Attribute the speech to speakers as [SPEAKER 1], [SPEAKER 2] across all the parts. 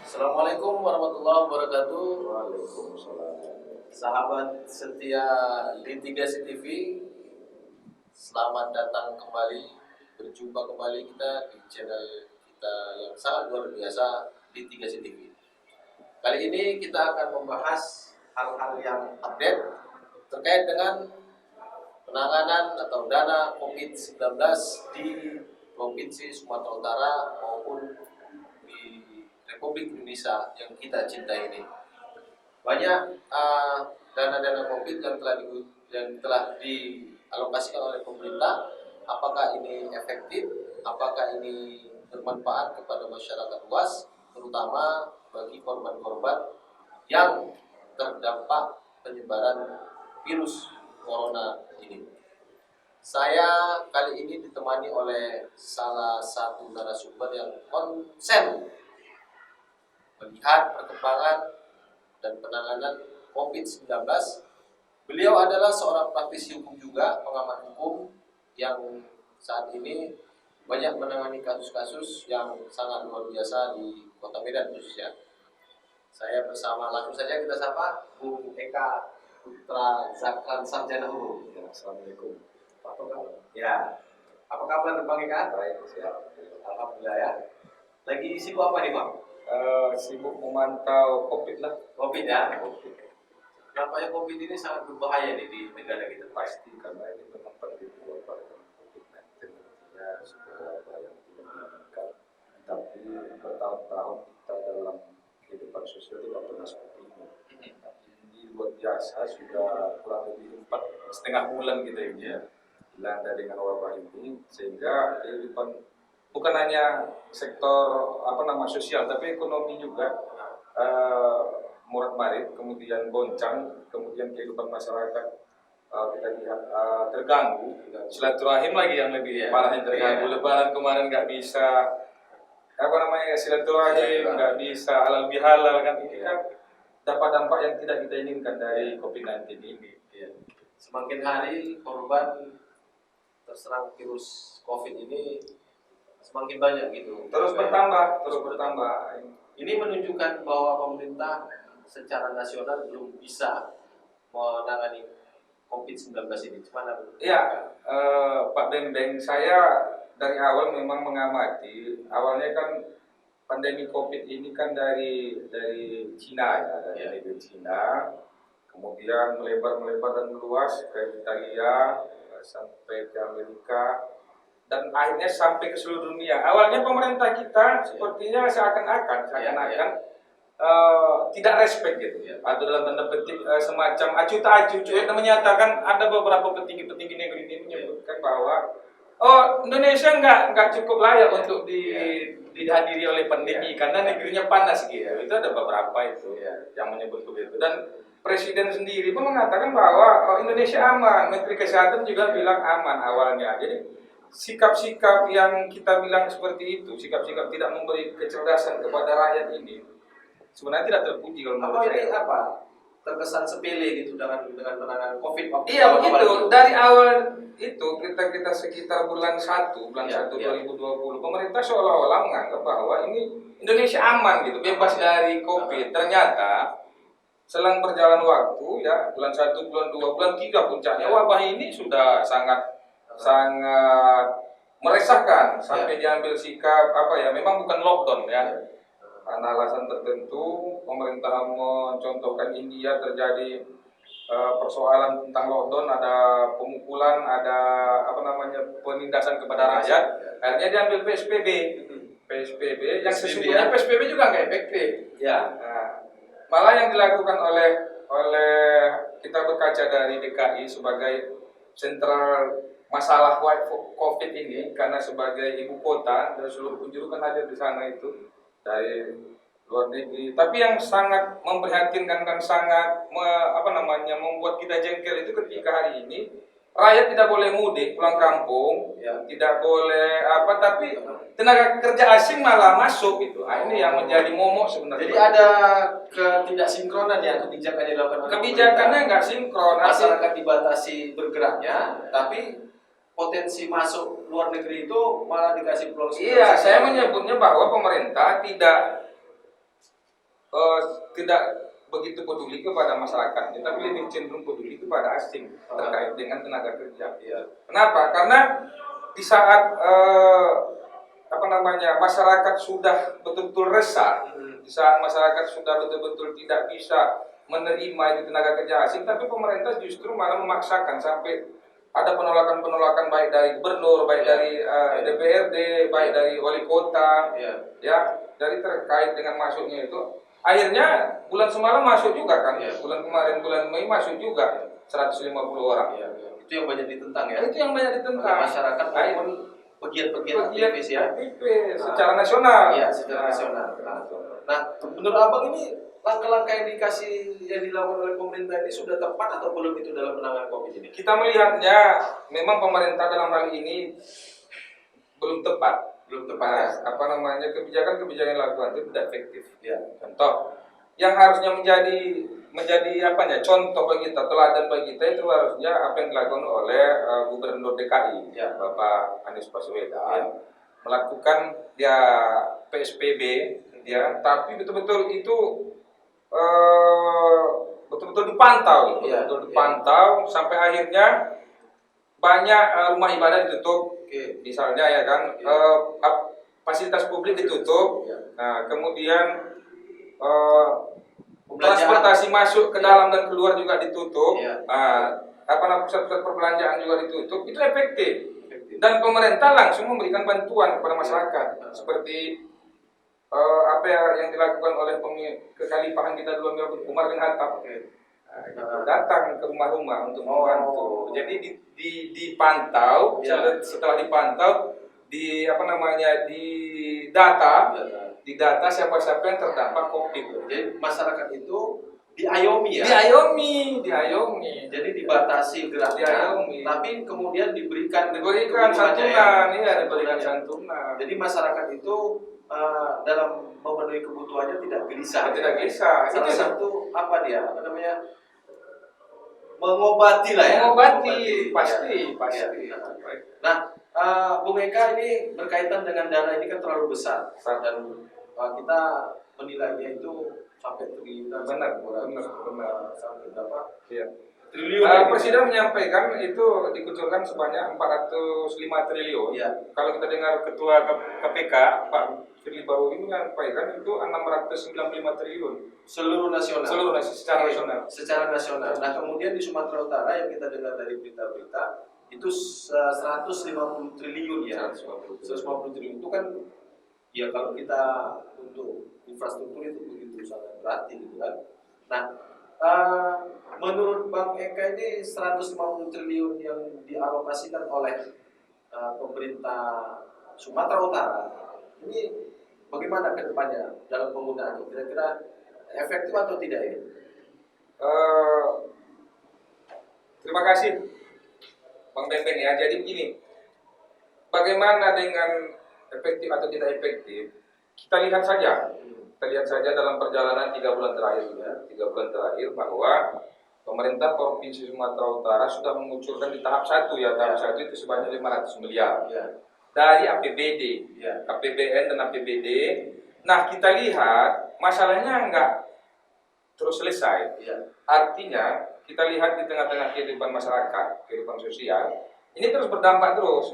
[SPEAKER 1] Assalamualaikum warahmatullahi wabarakatuh.
[SPEAKER 2] Waalaikumsalam.
[SPEAKER 1] Sahabat setia Litigasi TV, selamat datang kembali. Berjumpa kembali kita di channel kita yang sangat luar biasa, Litigasi TV. Kali ini kita akan membahas hal-hal yang update terkait dengan penanganan atau dana COVID-19 di Provinsi Sumatera Utara maupun di Republik Indonesia yang kita cintai ini. Banyak dana-dana COVID yang telah dialokasikan oleh pemerintah. Apakah ini efektif? Apakah ini bermanfaat kepada masyarakat luas, terutama bagi korban-korban yang terdampak penyebaran virus corona ini? Saya kali ini ditemani oleh salah satu narasumber yang konsen melihat perkembangan dan penanganan COVID-19. Beliau adalah seorang praktisi hukum juga, pengamat hukum yang saat ini banyak menangani kasus-kasus yang sangat luar biasa di Kota Medan khususnya. Saya bersama, langsung saja kita sapa Bung Eka Putra Zakran, Sarjana Hukum.
[SPEAKER 2] Ya, Assalamualaikum. Apa kabar?
[SPEAKER 1] Ya, apa kabar Bang Eka?
[SPEAKER 2] Baik, siap.
[SPEAKER 1] Alhamdulillah ya. Lagi sibuk apa nih Bang?
[SPEAKER 2] Sibuk memantau COVID lah.
[SPEAKER 1] COVID ya.
[SPEAKER 2] COVID.
[SPEAKER 1] Nampaknya COVID ini sangat berbahaya nih di negara kita.
[SPEAKER 2] Pasti karena ini memang pandemi global COVID-19 artinya sebuah wabah yang tidak diinginkan. Tapi bertahun-tahun kita dalam kehidupan sosial tidak pernah seperti ini. Ini luar biasa, sudah kurang lebih 4,5 bulan kita ini ya dilanda dengan wabah ini, sehingga kehidupan bukan hanya sektor sosial, tapi ekonomi juga murat-marit, kemudian goncang, kemudian kehidupan masyarakat kita lihat terganggu, silaturahim lagi yang lebih parah yang terganggu. Lebaran kemarin nggak bisa silaturahim, nggak bisa halal bihalal kan, ini kan dampak-dampak yang tidak kita inginkan dari COVID-19 ini.
[SPEAKER 1] Semakin hari korban terserang virus COVID ini semakin banyak gitu.
[SPEAKER 2] Terus bertambah.
[SPEAKER 1] Ini menunjukkan bahwa pemerintah secara nasional belum bisa menangani COVID-19 ini. Gimana?
[SPEAKER 2] Iya, Pak Bembeng, saya dari awal memang mengamati. Awalnya kan pandemi COVID ini kan dari Cina ya, dari negeri Cina. Kemudian melebar dan meluas ke Italia, sampai ke Amerika, dan akhirnya sampai ke seluruh dunia. Awalnya pemerintah kita sepertinya seakan-akan tidak respect gitu, atau dalam tanda petik semacam acuh tak acuh. Menyatakan ada beberapa petinggi negeri ini menyebutkan bahwa Indonesia nggak cukup layak untuk dihadiri oleh pandemi karena negerinya panas gitu. Itu ada beberapa itu yang menyebut begitu, dan Presiden sendiri pun mengatakan bahwa Indonesia aman. Menteri Kesehatan juga bilang aman awalnya. Jadi sikap-sikap yang kita bilang seperti itu, sikap-sikap tidak memberi kecerdasan kepada rakyat ini, sebenarnya tidak terpuji kalau menurut saya.
[SPEAKER 1] Ini apa? Terkesan sepele gitu dengan penanganan COVID.
[SPEAKER 2] Iya begitu. Dari awal itu kita sekitar bulan 1 2020, pemerintah seolah-olah menganggap bahwa ini Indonesia aman gitu, bebas dari COVID. Ternyata selang berjalan waktu ya, bulan 1, bulan 2, bulan 3 puncaknya wabah ini sudah sangat meresahkan sampai diambil sikap memang bukan lockdown ya. Karena alasan tertentu pemerintah mencontohkan India terjadi persoalan tentang lockdown, ada pemukulan, ada penindasan kepada rakyat, akhirnya diambil PSBB yang sesungguhnya PSBB juga nggak efektif ya. Malah yang dilakukan oleh kita berkaca dari DKI sebagai sentral masalah COVID ini, karena sebagai ibu kota dan seluruh penjuru kan hadir di sana itu dari luar negeri. Tapi yang sangat memprihatinkan dan sangat membuat kita jengkel itu ketika hari ini rakyat tidak boleh mudik pulang kampung, tidak boleh tapi tenaga kerja asing malah masuk gitu. Ini yang menjadi momok sebenarnya.
[SPEAKER 1] Jadi ada ketidaksinkronan ya kebijakan yang dilakukan.
[SPEAKER 2] Kebijakannya nggak sinkron.
[SPEAKER 1] Masyarakat dibatasi bergeraknya, tapi potensi masuk luar negeri itu malah dikasih peluang.
[SPEAKER 2] Iya, saya menyebutnya bahwa pemerintah tidak eh, tidak begitu peduli kepada masyarakatnya, tapi lebih cenderung peduli kepada asing terkait dengan tenaga kerja.
[SPEAKER 1] Iya.
[SPEAKER 2] Kenapa? Karena di saat masyarakat sudah betul-betul resah, di saat masyarakat sudah betul-betul tidak bisa menerima itu tenaga kerja asing, tapi pemerintah justru malah memaksakan sampai ada penolakan-penolakan baik dari gubernur, baik dari DPRD, baik dari wali kota, ya, dari terkait dengan masuknya itu. Akhirnya bulan semalam masuk juga kan, bulan kemarin bulan Mei masuk juga 150 orang.
[SPEAKER 1] Itu yang banyak ditentang ya.
[SPEAKER 2] Itu yang banyak ditentang
[SPEAKER 1] Masyarakat maupun pegiat aktivis ya.
[SPEAKER 2] Secara nasional.
[SPEAKER 1] Iya, secara nasional. Nah, menurut Abang ini langkah-langkah yang dilakukan oleh pemerintah ini sudah tepat atau belum itu dalam penanganan COVID ini?
[SPEAKER 2] Kita melihatnya memang pemerintah dalam hal ini belum tepat. Kebijakan-kebijakan yang dilakukan itu tidak efektif.
[SPEAKER 1] Ya.
[SPEAKER 2] Contoh, yang harusnya menjadi contoh bagi kita, teladan bagi kita, itu harusnya apa yang dilakukan oleh Gubernur DKI, Bapak Anies Baswedan, melakukan PSBB, tapi betul-betul itu betul-betul dipantau, dipantau sampai akhirnya banyak rumah ibadah ditutup. Misalnya ya kan, fasilitas publik ditutup, nah kemudian transportasi masuk ke dalam dan keluar juga ditutup, pusat-pusat perbelanjaan juga ditutup, itu efektif. Dan pemerintah langsung memberikan bantuan kepada masyarakat, seperti yang dilakukan oleh kekhalifahan kita dulu, Umar bin Khattab. Datang ke rumah-rumah untuk membantu. Jadi dipantau, setelah dipantau di data siapa-siapa yang terdampak COVID.
[SPEAKER 1] Jadi masyarakat itu diayomi ya.
[SPEAKER 2] Diayomi.
[SPEAKER 1] Jadi dibatasi geraknya, tapi kemudian diberikan
[SPEAKER 2] santunan,
[SPEAKER 1] diberikan santunan. Jadi masyarakat itu dalam memenuhi kebutuhannya tidak gelisah. Salah satu mengobati lah ya.
[SPEAKER 2] Pasti.
[SPEAKER 1] Nah, Bung Eka, ini berkaitan dengan dana ini kan terlalu besar dan kita menilainya itu sampai triliunan.
[SPEAKER 2] Benar.
[SPEAKER 1] Sampai berapa?
[SPEAKER 2] Iya.
[SPEAKER 1] Triliun.
[SPEAKER 2] Presiden menyampaikan itu dikucurkan sebanyak 405 triliun.
[SPEAKER 1] Ya.
[SPEAKER 2] Kalau kita dengar Ketua KPK Pak Firly Bahuri menyampaikan itu 695 triliun.
[SPEAKER 1] Seluruh nasional.
[SPEAKER 2] Secara nasional.
[SPEAKER 1] Nah, kemudian di Sumatera Utara yang kita dengar dari berita-berita itu 150 triliun ya. 150 triliun itu kan ya kalau kita untuk infrastruktur itu begitu sangat berarti gitu kan. Nah, menurut Bang Eka ini 150 triliun yang dialokasikan oleh pemerintah Sumatera Utara ini bagaimana ke depannya dalam penggunaannya? Kira-kira efektif atau tidak ini?
[SPEAKER 2] Terima kasih Bang Bembeng ya. Jadi begini, bagaimana dengan efektif atau tidak efektif? Kita lihat saja dalam perjalanan 3 bulan terakhir bahwa pemerintah Provinsi Sumatera Utara sudah mengucurkan di tahap 1 tahap 1 itu sebanyak 500 miliar dari APBD, APBN dan APBD. Nah, kita lihat masalahnya enggak terus selesai. Artinya kita lihat di tengah-tengah kehidupan masyarakat, kehidupan sosial, ini terus bertambah terus.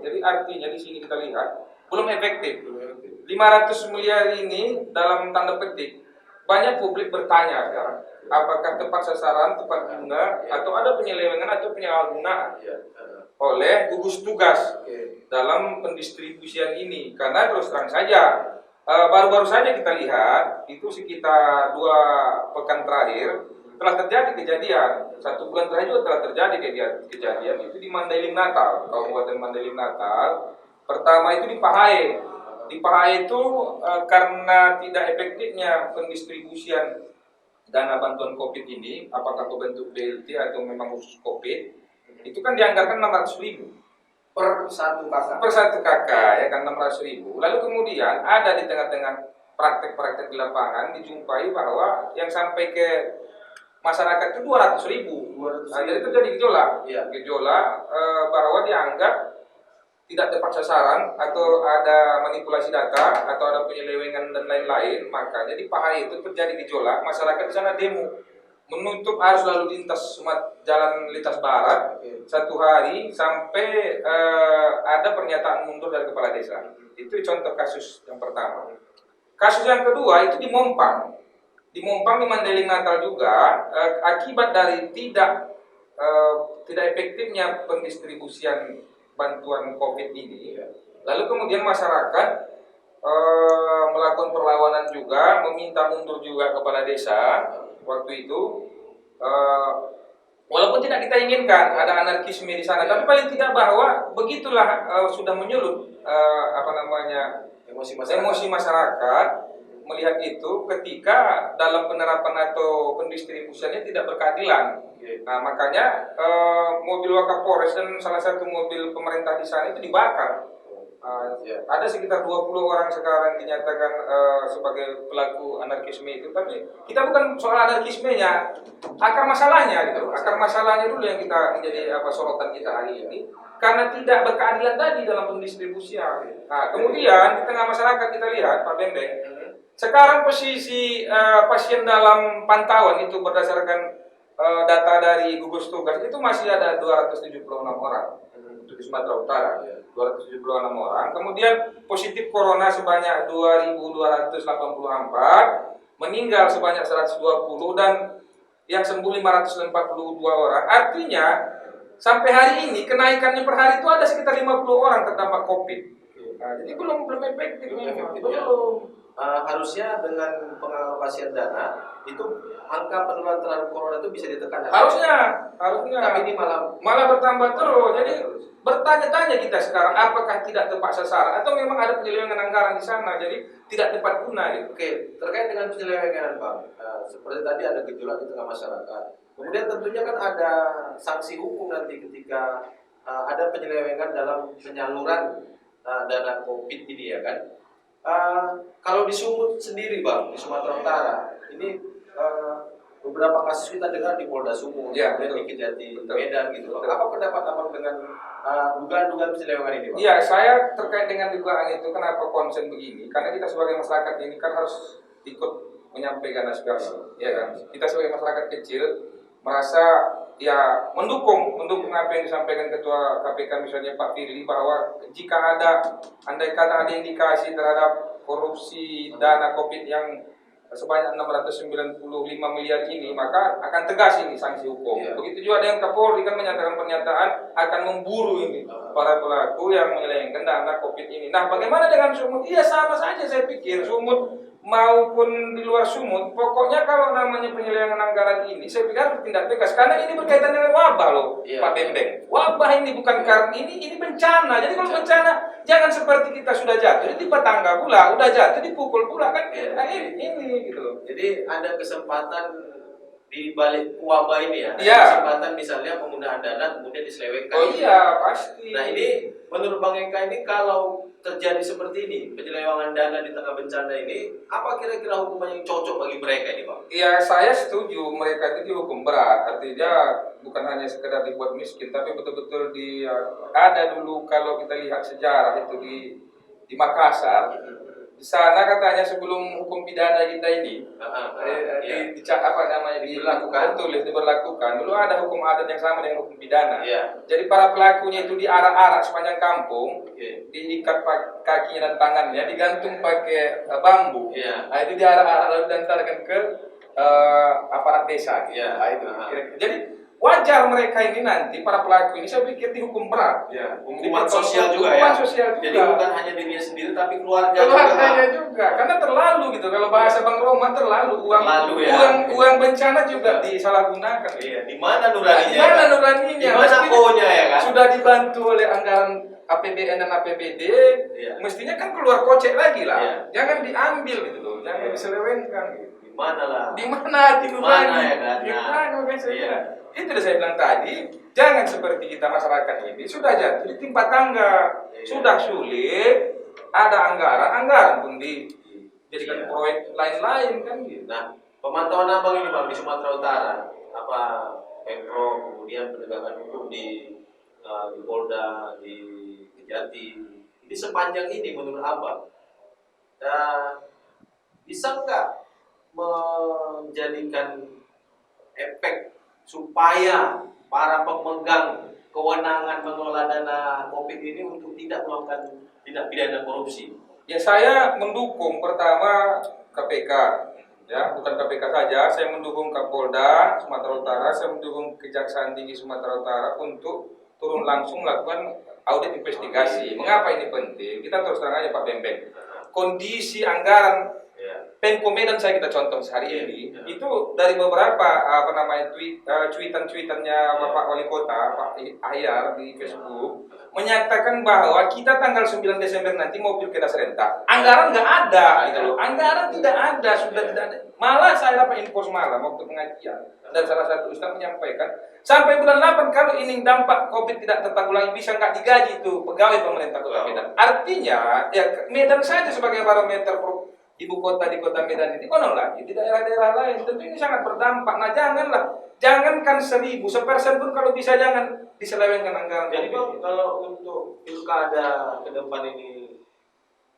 [SPEAKER 2] Jadi artinya di sini kita lihat belum efektif. 500 miliar ini dalam tanda petik banyak publik bertanya sekarang, apakah tepat sasaran, tepat guna, atau ada penyelewengan atau penyalahgunaan oleh gugus tugas dalam pendistribusian ini. Karena terus terang saja baru-baru saja kita lihat itu sekitar 2 pekan terakhir telah terjadi kejadian, 1 bulan terakhir juga telah terjadi kejadian itu di Mandailing Natal, Kabupaten Mandailing Natal. Pertama itu di Pahae. Di Pahae itu karena tidak efektifnya pendistribusian dana bantuan COVID ini, apakah berbentuk BLT atau memang khusus COVID, itu kan dianggarkan 600.000
[SPEAKER 1] per satu
[SPEAKER 2] kakak ya kan, 600.000. Lalu kemudian ada di tengah-tengah praktek-praktek di lapangan dijumpai bahwa yang sampai ke masyarakat itu 200.000. Nah, jadi terjadi gejolak bahwa dianggap tidak tepat sasaran atau ada manipulasi data atau ada penyelewengan dan lain-lain, makanya di Pahai itu terjadi gejolak, masyarakat di sana demo menutup arus lalu lintas jalan lintas barat 1 hari sampai ada pernyataan mundur dari kepala desa. Itu contoh kasus yang pertama. Kasus yang kedua itu di Mompang. Di Mompang di Mandailing Natal juga akibat dari tidak efektifnya pendistribusian bantuan COVID ini, lalu kemudian masyarakat melakukan perlawanan juga, meminta mundur juga kepala desa waktu itu. Walaupun tidak kita inginkan ada anarkisme di sana, tapi paling tidak bahwa begitulah sudah menyulut emosi masyarakat melihat itu ketika dalam penerapan atau pendistribusiannya tidak berkeadilan. Nah, makanya mobil Wakapolres dan salah satu mobil pemerintah di sana itu dibakar. Ada sekitar 20 orang sekarang dinyatakan sebagai pelaku anarkisme itu, tapi kita bukan soal anarkismenya, akar masalahnya gitu. Akar masalahnya dulu yang kita menjadi sorotan kita hari ini, karena tidak berkeadilan tadi dalam pendistribusian. Nah, kemudian di tengah masyarakat kita lihat Pak Bembeng, sekarang posisi pasien dalam pantauan itu berdasarkan data dari gugus tugas itu masih ada 276 orang untuk di Sumatera Utara, 276 orang. Kemudian positif corona sebanyak 2.284, meninggal sebanyak 120 dan yang sembuh 542 orang. Artinya sampai hari ini kenaikannya per hari itu ada sekitar 50 orang terdampak COVID. Nah, jadi belum efektif.
[SPEAKER 1] Harusnya dengan pengalokasian dana itu angka penularan terhadap corona itu bisa ditekan.
[SPEAKER 2] Harusnya.
[SPEAKER 1] Tapi ini
[SPEAKER 2] malah bertambah terus. Jadi bertanya-tanya kita sekarang apakah tidak tepat sasaran atau memang ada penyelewengan anggaran di sana jadi tidak tepat guna gitu.
[SPEAKER 1] Oke, terkait dengan penyelewengan Bang, seperti tadi ada gejolak di tengah masyarakat. Kemudian tentunya kan ada sanksi hukum nanti ketika ada penyelewengan dalam penyaluran dana COVID ini ya kan. Kalau di Sumut sendiri Bang, di Sumatera Utara, ini beberapa kasus kita dengar di Polda Sumut, kemudian di Kejati Medan gitu Bang. Apa pendapat Abang dengan dugaan-dugaan penyelewengan ini Bang?
[SPEAKER 2] Iya, saya terkait dengan dugaan itu kenapa konsen begini, karena kita sebagai masyarakat ini kan harus ikut menyampaikan aspirasi, ya kan? Kita sebagai masyarakat kecil merasa ya mendukung apa yang disampaikan Ketua KPK misalnya Pak Firly bahwa jika andai kata ada indikasi terhadap korupsi dana COVID yang sebanyak 695 miliar ini, maka akan tegas ini sanksi hukum. Begitu juga dengan Kapolri kan menyatakan pernyataan akan memburu ini para pelaku yang menyelewengkan dana COVID ini. Nah, bagaimana dengan Sumut? Iya sama saja saya pikir Sumut maupun di luar Sumut, pokoknya kalau namanya penyelewengan anggaran ini, saya pikir harus tindak tegas karena ini berkaitan dengan wabah loh, Pak Bembeng. Wabah ini bukan karena ini bencana. Jadi kalau bencana jangan seperti kita sudah jatuh, di tangga pula, udah jatuh dipukul pula kan ini gitu loh.
[SPEAKER 1] Jadi ada kesempatan di balik wabah ini ya, kesempatan misalnya penggunaan dana kemudian diselewengkan.
[SPEAKER 2] Oh iya pasti.
[SPEAKER 1] Nah ini menurut Bang Eka ini kalau terjadi seperti ini penyelewengan dana di tengah bencana ini, apa kira-kira hukuman yang cocok bagi mereka ini Bang?
[SPEAKER 2] Iya saya setuju mereka itu dihukum berat, artinya bukan hanya sekedar dibuat miskin, tapi betul-betul ada dulu kalau kita lihat sejarah itu di Makassar. Di sana katanya sebelum hukum pidana kita ini diberlakukan dulu ada hukum adat yang sama dengan hukum pidana. Jadi para pelakunya itu diarak-arak sepanjang kampung, diikat kakinya dan tangannya, digantung pakai bambu. Nah itu diarak-arak lalu diantarkan ke aparat desa. Jadi wajar mereka ini nanti para pelaku ini saya pikir dihukum berat.
[SPEAKER 1] Hukuman sosial juga ya. Jadi bukan hanya dirinya sendiri tapi keluarganya
[SPEAKER 2] juga. Karena terlalu gitu. Kalau bahasa Bang Roma terlalu uang bencana juga disalahgunakan.
[SPEAKER 1] Di mana nuraninya?
[SPEAKER 2] Di mana
[SPEAKER 1] konya ya kan?
[SPEAKER 2] Sudah dibantu oleh anggaran APBN dan APBD, mestinya kan keluar kocek lagi lah. Jangan diambil gitu loh. Jangan diselewengkan gitu. Di mana itu udah saya bilang tadi, jangan seperti kita masyarakat ini sudah jatuh di timpa tangga, sudah sulit, ada anggaran pun dijadikan proyek lain-lain kan gitu.
[SPEAKER 1] Nah, pemantauan Abang ini Bang di Sumatera Utara, apa Pemprov kemudian penegakan hukum di Polda, di Jati. Ini sepanjang ini menurut Abang, bisa nggak menjadikan efek supaya para pemegang kewenangan mengelola dana COVID ini untuk tidak melakukan tindak pidana korupsi?
[SPEAKER 2] Ya, saya mendukung pertama KPK, ya bukan KPK saja, saya mendukung Kapolda Sumatera Utara, saya mendukung Kejaksaan Tinggi Sumatera Utara untuk turun langsung melakukan audit investigasi. Mengapa ini penting? Kita terus terang aja Pak Bembeng, kondisi anggaran Pemko Medan kita contoh sehari ini itu dari beberapa cuitan-cuitannya Bapak Wali Kota Pak Ahyar di Facebook menyatakan bahwa kita tanggal 9 Desember nanti mau pilkada serentak. Anggaran nggak ada gitu loh. Anggaran tidak ada, sudah tidak ada. Malah saya dapat info semalam waktu pengajian dan salah satu ustaz menyampaikan sampai bulan 8 kalau ini dampak Covid tidak tertanggulangi bisa nggak digaji itu pegawai pemerintah Kota Medan. Artinya ya Medan saja sebagai barometer ibu kota di Kota Medan ini, konon lagi di daerah-daerah lain tentu ini sangat berdampak. Nah jangankan 1.000, 1% pun kalau bisa jangan diselewengkan anggaran.
[SPEAKER 1] Jadi Bang, kalau untuk pilkada ke depan ini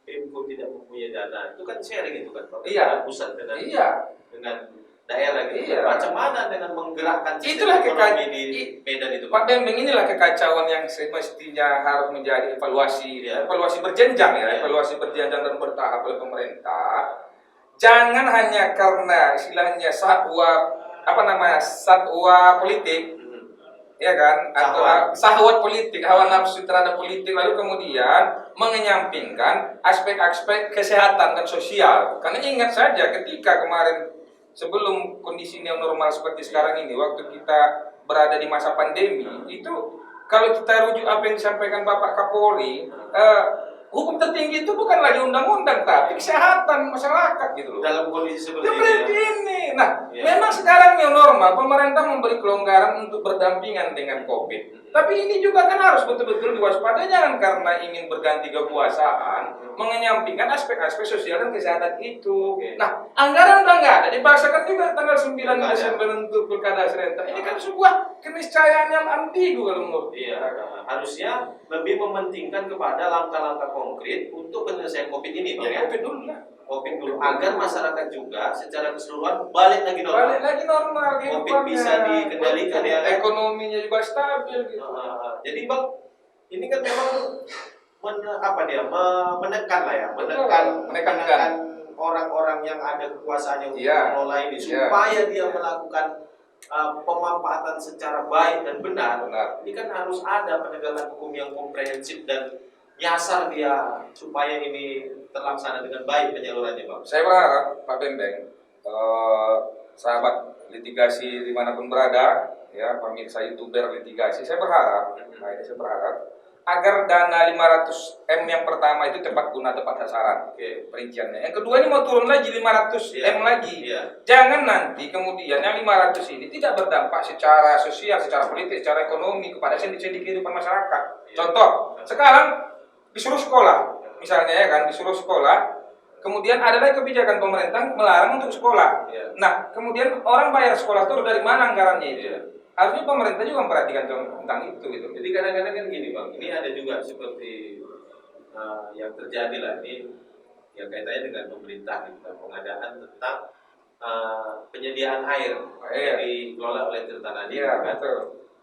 [SPEAKER 1] Pemko tidak mempunyai dana, itu kan sharing itu kan Pak?
[SPEAKER 2] Iya.
[SPEAKER 1] Pusat dengan dengan daerah gitu.
[SPEAKER 2] Iya.
[SPEAKER 1] Macam mana dengan menggerakkan
[SPEAKER 2] itulah
[SPEAKER 1] ekonomi di Medan itu
[SPEAKER 2] Pak Bembeng, inilah kekacauan yang semestinya harus menjadi evaluasi berjenjang ya, evaluasi berjenjang dan bertahap oleh pemerintah. Jangan hanya karena istilahnya satwa politik, ya kan, atau sahwat politik, hawa nafsu terhadap politik, lalu kemudian mengenyampingkan aspek-aspek kesehatan dan sosial. Karena ingat saja ketika kemarin sebelum kondisi new normal seperti sekarang ini, waktu kita berada di masa pandemi, itu kalau kita rujuk apa yang disampaikan Bapak Kapolri, hukum tertinggi itu bukan lagi undang-undang, tapi kesehatan masyarakat gitu loh.
[SPEAKER 1] Dalam kondisi seperti
[SPEAKER 2] ini. Nah, memang sekarang new normal, pemerintah memberi kelonggaran untuk berdampingan dengan COVID. Tapi ini juga kan harus betul-betul diwaspadai, jangan karena ingin berganti kekuasaan mengenyampingkan aspek-aspek sosial dan kesehatan itu. Nah, anggaran udah nggak ada, dipaksakan juga tanggal 9 Desember untuk pilkada serentak. Ini kan sebuah keniscayaan yang ambigu kalau menurut.
[SPEAKER 1] Iya, harusnya lebih mementingkan kepada langkah-langkah konkret untuk penyelesaian COVID ini, Bang, ya. COVID dulu agar masyarakat juga secara keseluruhan balik lagi normal. COVID bisa dikendalikan ya.
[SPEAKER 2] Ekonominya juga stabil gitu.
[SPEAKER 1] Jadi Bang, ini kan memang menekan orang-orang yang ada kekuasaannya untuk mengelola ini supaya dia melakukan pemanfaatan secara baik dan benar. Ini kan harus ada penegakan hukum yang komprehensif dan nyasar dia supaya ini terlaksana dengan baik penyalurannya, Bang.
[SPEAKER 2] Saya berharap Pak Bembeng, sahabat litigasi dimanapun berada, ya pemirsa YouTuber litigasi, saya berharap agar dana 500M yang pertama itu tepat guna, tepat sasaran. Perinciannya. Yang kedua ini mau turun lagi 500M lagi. Jangan nanti kemudian yang 500 ini tidak berdampak secara sosial, secara politik, secara ekonomi kepada sendi-sendi kehidupan masyarakat. Contoh, sekarang disuruh sekolah, misalnya ya kan, disuruh sekolah, kemudian ada lagi kebijakan pemerintah melarang untuk sekolah. Nah, kemudian orang bayar sekolah itu dari mana anggarannya itu? Harusnya pemerintah juga memperhatikan tentang itu gitu.
[SPEAKER 1] Jadi kadang-kadang kan gini Bang, ini ada juga seperti yang terjadi lah ini yang kaitannya dengan pemerintah gitu, pengadaan tentang penyediaan air yang dikelola oleh Tirta Nadi.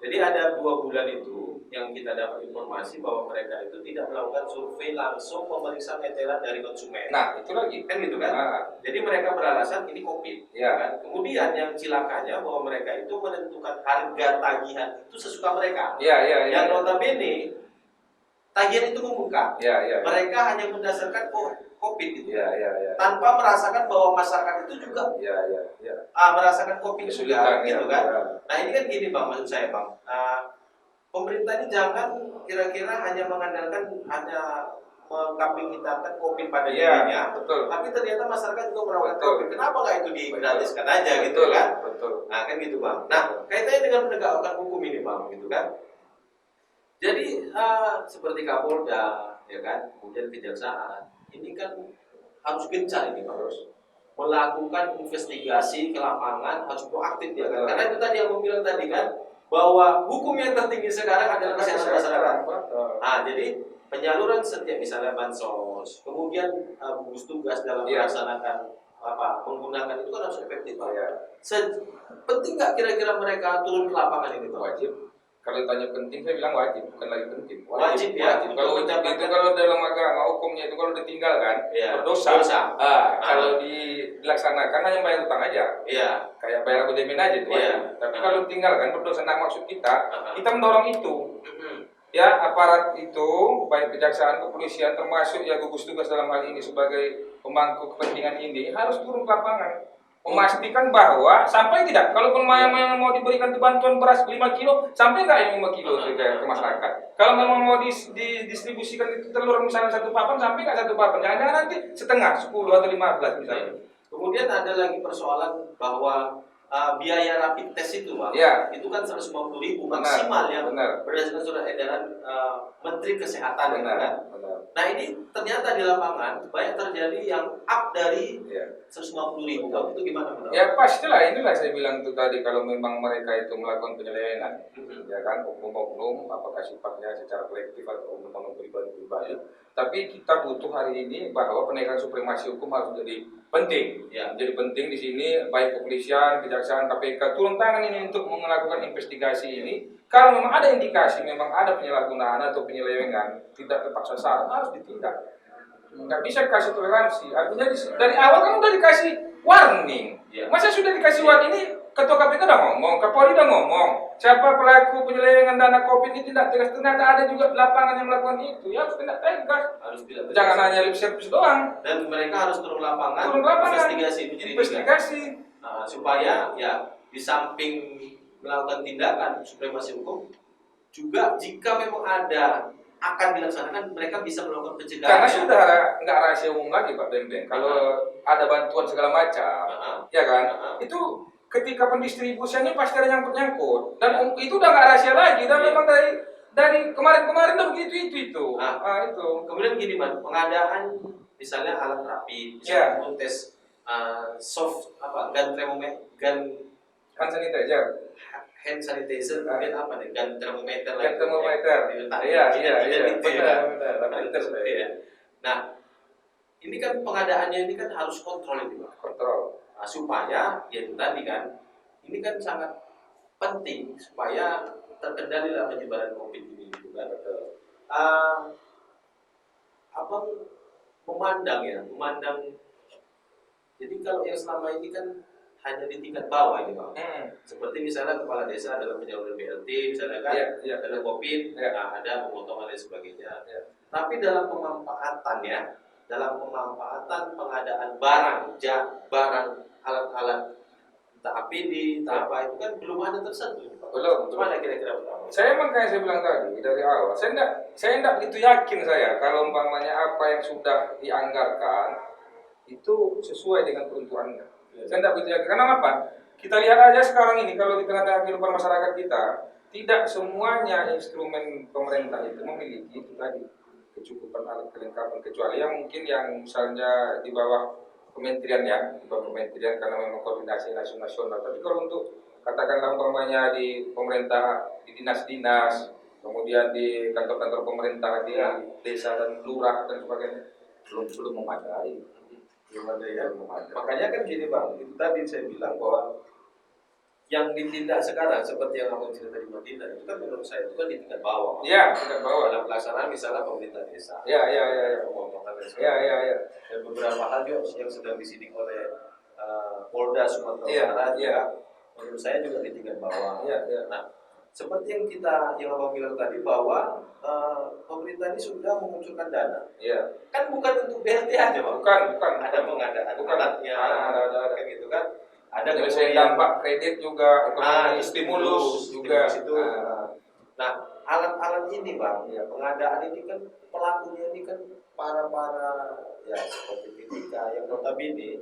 [SPEAKER 1] Jadi ada 2 bulan itu yang kita dapat informasi bahwa mereka itu tidak melakukan survei langsung memeriksa meteran dari konsumen.
[SPEAKER 2] Nah, itu lagi
[SPEAKER 1] kan gitu kan. Jadi mereka beralasan ini COVID. Kan? Kemudian yang cilakanya bahwa mereka itu menentukan harga tagihan itu sesuka mereka. Yang notabene tagihan itu membengkak. Mereka hanya berdasarkan COVID gitu. Tanpa merasakan bahwa masyarakat itu juga merasakan COVID juga gitu kan. Nah, ini kan gini Bang, maksud saya Bang. Pemerintah ini jangan kira-kira hanya mengandalkan mengkambing hitamkan COVID pada dirinya, tapi ternyata masyarakat juga melakukan COVID. Kenapa nggak itu digratiskan aja gitu kan? Nah kan gitu Bang. Nah kaitannya dengan penegakan hukum ini Bang, gitu kan? Jadi seperti Kapolda, ya kan, kemudian Kejaksaan, ini kan harus gencar ini Bang, harus melakukan investigasi ke lapangan, harus proaktif ya kan? Karena itu tadi yang bilang tadi kan, bahwa hukum yang tertinggi sekarang adalah kesehatan masyarakat. Nah, jadi penyaluran setiap misalnya bansos, kemudian gugus tugas dalam melaksanakan menggunakan itu kan harus efektif, Pak. Penting nggak kira-kira mereka turun ke lapangan ini, Pak?
[SPEAKER 2] Wajib. Kalau ditanya penting, saya bilang wajib, bukan lagi penting.
[SPEAKER 1] Wajib ya.
[SPEAKER 2] Kalau wajib itu kalau dalam agama hukumnya itu kalau ditinggalkan berdosa. Kalau dilaksanakan hanya bayar utang aja. Kayak bayar abodemen aja itu wajib. Tapi kalau ditinggalkan berdosa. Nah, maksud kita mendorong itu. Ya, aparat itu baik kejaksaan, kepolisian, termasuk ya gugus tugas dalam hal ini sebagai pemangku kepentingan ini harus turun ke lapangan. Memastikan bahwa sampai tidak, kalaupun yang mau diberikan bantuan beras 5 kilo, sampai nggak yang 5 kilo ke masyarakat. Kalau memang mau didistribusikan itu telur misalnya 1 papan, sampai nggak 1 papan, jangan-jangan nanti setengah, 10 atau 15 misalnya.
[SPEAKER 1] Kemudian ada lagi persoalan bahwa biaya rapid test itu, Pak, itu kan 150.000 maksimal yang berdasarkan surat edaran Menteri Kesehatan, kan? Nah, ini ternyata di lapangan banyak terjadi yang up dari 150.000. Itu gimana, Pak?
[SPEAKER 2] Ya pastilah, inilah saya bilang itu tadi, kalau memang mereka itu melakukan penyelewengan, ya kan, oknum-oknum, apakah sifatnya secara kolektif atau oknum-oknum pribadi. Tapi kita butuh hari ini bahwa penegakan supremasi hukum harus jadi penting. Jadi penting di sini baik kepolisian, kejaksaan, KPK turun tangan ini untuk melakukan investigasi ini. Kalau memang ada indikasi, memang ada penyalahgunaan atau penyelewengan, tidak tepat sasaran, harus ditindak. Nggak bisa kasih toleransi. Artinya dari awal kan udah dikasih warning. Masa sudah dikasih warning ini? Ketua KPK udah ngomong, Kapolri udah ngomong, siapa pelaku penyelewengan dana COVID ini tidak tegas. Ternyata ada juga lapangan yang melakukan itu, ya harus tidak tegas. Jangan hanya lip service doang.
[SPEAKER 1] Dan mereka harus turun lapangan,
[SPEAKER 2] investigasi.
[SPEAKER 1] Supaya ya di samping melakukan tindakan supremasi hukum, juga jika memang ada akan dilaksanakan, mereka bisa melakukan pencegahan.
[SPEAKER 2] Karena sudah nggak rahasia umum lagi, Pak Bembeng. Kalau ada bantuan segala macam, ya kan, itu ketika pendistribusiannya pasti ada nyangkut-nyangkut, dan itu udah nggak rahasia lagi. Dan memang dari kemarin-kemarin udah begitu itu.
[SPEAKER 1] Itu. Kemudian gini, Bang, pengadaan misalnya alat terapi, misalnya tes soft gun hand sanitizer, kemudian gun termometer lagi. Iya. Nah, ini kan pengadaannya ini kan harus kontrol ini, Pak.
[SPEAKER 2] Kontrol.
[SPEAKER 1] Supaya ya itu tadi kan, ini kan sangat penting supaya terkendali lah penyebaran COVID ini juga. Abang memandang. Jadi kalau yang selama ini kan hanya di tingkat bawah ini, Pak. Seperti misalnya kepala desa dalam penyaluran BLT, misalnya kan, ada COVID, ada pemotongan dan sebagainya. Tapi dalam pemanfaatannya, dalam pemanfaatan pengadaan barang, alat-alat, entah APD, entah apa itu kan belum ada tersentuh.
[SPEAKER 2] Belum.
[SPEAKER 1] Gimana kira-kira?
[SPEAKER 2] Saya makanya saya bilang tadi dari awal, saya enggak begitu yakin kalau umpamanya apa yang sudah dianggarkan itu sesuai dengan peruntukannya. Saya enggak begitu yakin. Karena apa? Kita lihat aja sekarang ini, kalau di tengah-tengah kehidupan masyarakat kita, tidak semuanya instrumen pemerintah itu memiliki itu tadi kecukupan alat kelengkapan, kecuali yang mungkin yang misalnya di bawah kementerian karena memang koordinasi nasional. Tapi kalau untuk katakanlah umpamanya di pemerintah, di dinas-dinas, kemudian di kantor-kantor pemerintah di desa dan lurah dan sebagainya, belum memadai. Makanya kan gini, Bang, itu tadi saya bilang bahwa yang ditindak sekarang seperti yang abang cerita di Madinah itu kan menurut saya itu kan di tingkat bawah. Iya, tingkat bawah.
[SPEAKER 1] Dalam pelaksanaan misalnya pemerintah desa.
[SPEAKER 2] Iya.
[SPEAKER 1] Pemotongan dan sebagainya.
[SPEAKER 2] Iya.
[SPEAKER 1] Dan beberapa hal juga yang sedang disidik oleh Polda Sumatera Utara. Menurut saya juga di tingkat bawah. Nah, seperti yang abang bilang tadi bahwa pemerintah ini sudah menguncurkan dana. Kan bukan untuk BLT aja, Pak.
[SPEAKER 2] Bukan.
[SPEAKER 1] Ada pengadaan alatnya,
[SPEAKER 2] ada
[SPEAKER 1] kayak gitu kan. Ada
[SPEAKER 2] penyelesaian dampak kredit juga, ekonomi stimulus juga.
[SPEAKER 1] Nah, alat-alat ini, Bang, pengadaan ini kan pelakunya ini kan para ya seperti PTK yang notabene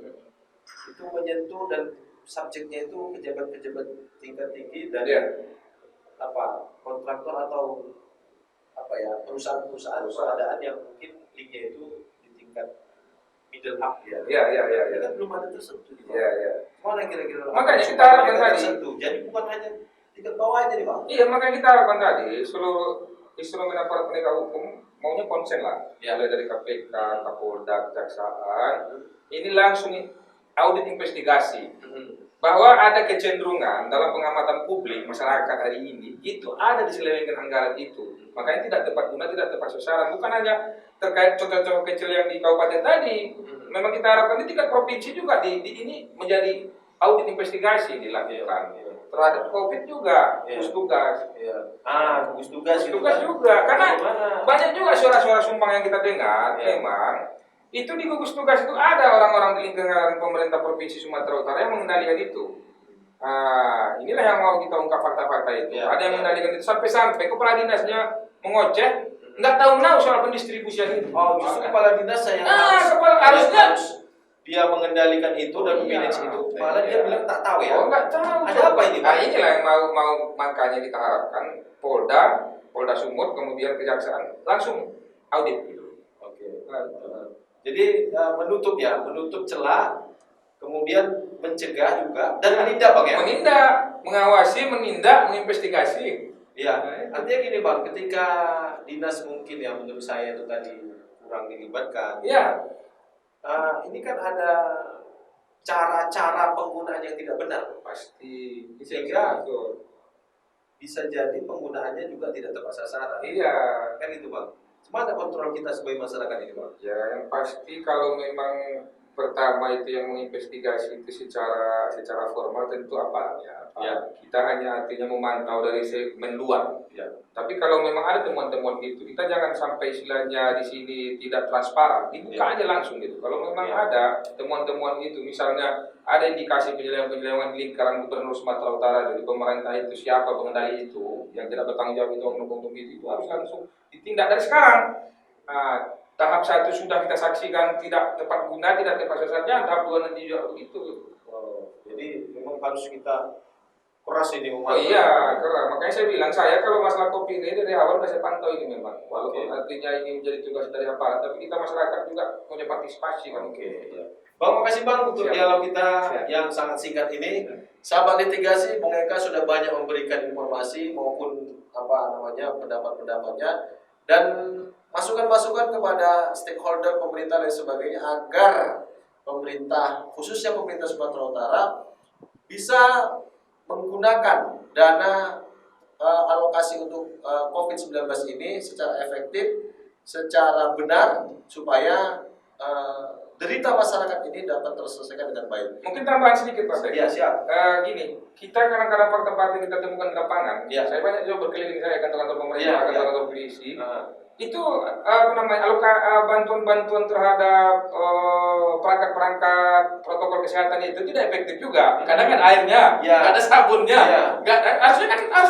[SPEAKER 1] itu menyentuh dan subjeknya itu pejabat-pejabat tingkat tinggi dan kontraktor atau perusahaan pengadaan yang mungkin linknya itu di tingkat middle up ya. Iya. Kan belum ada tersentuh. Iya. Mana kira-kira?
[SPEAKER 2] Makanya kita harapkan tadi.
[SPEAKER 1] Jadi bukan hanya tingkat bawah aja nih, Bang.
[SPEAKER 2] Iya, makanya kita harapkan tadi seluruh instrumen aparat penegak hukum maunya konsen lah,
[SPEAKER 1] Ya.
[SPEAKER 2] mulai dari KPK, Kapolda, Kejaksaan, ini langsung audit investigasi. Bahwa ada kecenderungan dalam pengamatan publik masyarakat hari ini itu ada diselewengkan anggaran itu, makanya tidak tepat guna, tidak tepat sasaran. Bukan hanya terkait contoh-contoh kecil yang di kabupaten tadi, memang kita harapkan di tingkat provinsi juga di ini menjadi audit investigasi dilakukan terhadap COVID juga, gugus tugas.
[SPEAKER 1] Gugus tugas
[SPEAKER 2] Juga, karena
[SPEAKER 1] bagaimana?
[SPEAKER 2] banyak juga suara-suara sumbang yang kita dengar, memang itu di gugus tugas itu ada orang-orang di lingkungan pemerintah provinsi Sumatera Utara yang mengendalikan itu. Inilah yang mau kita ungkap fakta-fakta itu. Ada yang mengendalikan itu sampai kepala dinasnya mengoceh, nggak tahu soal pendistribusian itu.
[SPEAKER 1] Justru kepala dinas saya
[SPEAKER 2] harusnya
[SPEAKER 1] dia mengendalikan itu dan memanage itu. Malah dia bilang tak tahu ya.
[SPEAKER 2] Nggak tahu.
[SPEAKER 1] Ada apa ini?
[SPEAKER 2] Inilah yang mau makanya kita harapkan Polda Sumut kemudian Kejaksaan langsung audit gitu.
[SPEAKER 1] Oke. Jadi menutup celah, kemudian mencegah juga dan menindak Bang ya.
[SPEAKER 2] Menindak, mengawasi, menindak, menginvestigasi.
[SPEAKER 1] Iya. Artinya gini Bang, ketika dinas mungkin ya menurut saya itu tadi kurang dilibatkan.
[SPEAKER 2] Iya.
[SPEAKER 1] Ini kan ada cara-cara penggunaan yang tidak benar
[SPEAKER 2] Pasti.
[SPEAKER 1] sehingga bisa jadi penggunaannya juga tidak tepat sasaran.
[SPEAKER 2] Iya.
[SPEAKER 1] Kan itu Bang. Mana kontrol kita sebagai masyarakat ini Bang?
[SPEAKER 2] Ya yang pasti kalau memang pertama itu yang menginvestigasi itu secara formal tentu aparatnya. Kita hanya artinya memantau dari segmen luar. Tapi kalau memang ada temuan-temuan itu, kita jangan sampai istilahnya di sini tidak transparan, dibuka aja langsung gitu. Kalau memang ada temuan-temuan itu, misalnya ada indikasi penyelewengan di lingkaran Gubernur Sumatera Utara dari pemerintah itu, siapa pengendali itu yang tidak bertanggung jawab itu oknum-oknum itu harus langsung ditindak dari sekarang. Tahap 1 sudah kita saksikan tidak tepat guna, tidak tepat sasaran, tahap 2 nanti juga begitu.
[SPEAKER 1] Jadi memang harus kita keras ini memang.
[SPEAKER 2] Keras. Makanya saya bilang, kalau masalah kopi ini dari awal saya pantau ini memang. Walaupun artinya ini menjadi tugas dari aparat, tapi kita masyarakat juga punya partisipasi kan.
[SPEAKER 1] Bang, makasih Bang untuk dialog kita yang sangat singkat ini. Sahabat litigasi, Bung Eka sudah banyak memberikan informasi maupun pendapat-pendapatnya dan masukan-masukan kepada stakeholder pemerintah dan sebagainya agar pemerintah, khususnya pemerintah Sumatera Utara, bisa menggunakan dana alokasi untuk COVID-19 ini secara efektif, secara benar, supaya derita masyarakat ini dapat terselesaikan dengan baik.
[SPEAKER 2] Mungkin tambahan sedikit Pak.
[SPEAKER 1] Iya, siap.
[SPEAKER 2] Gini, kita kadang-kadang fakta-fakta yang kita temukan di lapangan, saya banyak juga berkeliling saya kantor-kantor pemerintah, kantor-kantor polisi. Itu bantuan-bantuan terhadap perangkat protokol kesehatan itu tidak efektif juga. Kadang kan airnya, nggak ada sabunnya, harus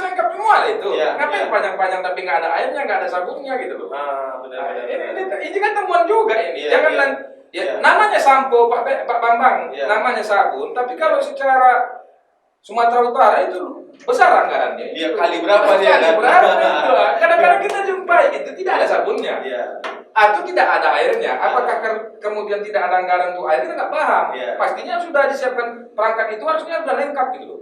[SPEAKER 2] lengkap semua itu. Ngapain panjang-panjang tapi nggak ada airnya, nggak ada sabunnya gitu loh. Ini kan temuan juga ini. Namanya sampo Pak Bambang, namanya sabun, tapi kalau secara Sumatera Utara itu besar anggarannya.
[SPEAKER 1] Kali berapa dia?
[SPEAKER 2] Kali berapa itu? Kadang-kadang kita jumpai itu tidak ada sabunnya, atau tidak ada airnya. Apakah kemudian tidak ada anggaran untuk air? Kita nggak paham. Pastinya sudah disiapkan perangkat itu harusnya sudah lengkap gitu loh.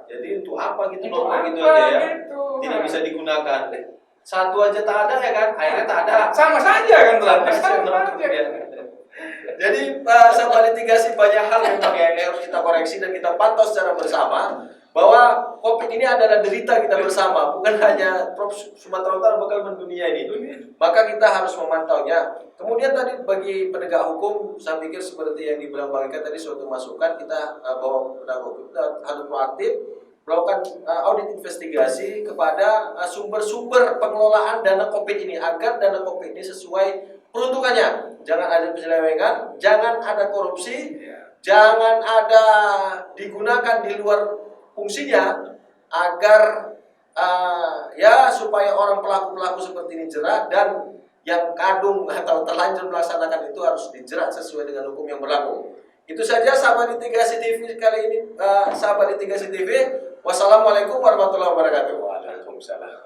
[SPEAKER 1] Jadi untuk apa gitu?
[SPEAKER 2] Untuk apa
[SPEAKER 1] gitu aja ya?
[SPEAKER 2] gitu?
[SPEAKER 1] Tidak bisa digunakan. Satu aja tak ada ya kan? Airnya tak ada.
[SPEAKER 2] Sama saja kan berarti.
[SPEAKER 1] Jadi sahabat litigasi, banyak hal yang harus kita koreksi dan kita pantau secara bersama bahwa COVID ini adalah derita kita bersama, bukan hanya Sumatera Utara, bakal mendunia ini. Maka kita harus memantaunya. Kemudian tadi bagi penegak hukum, saya pikir seperti yang dibilang Bang Eka tadi, suatu masukan kita bahwa penegak hukum kita harus proaktif melakukan audit investigasi kepada sumber-sumber pengelolaan dana COVID ini agar dana COVID ini sesuai peruntukannya. Jangan ada penyelewengan, jangan ada korupsi, jangan ada digunakan di luar fungsinya, agar supaya orang pelaku-pelaku seperti ini jerat, dan yang kadung atau terlanjur melaksanakan itu harus dijerat sesuai dengan hukum yang berlaku. Itu saja sahabat litigasi TV kali ini, sahabat litigasi TV. Wassalamualaikum warahmatullahi wabarakatuh.
[SPEAKER 3] Waalaikumsalam.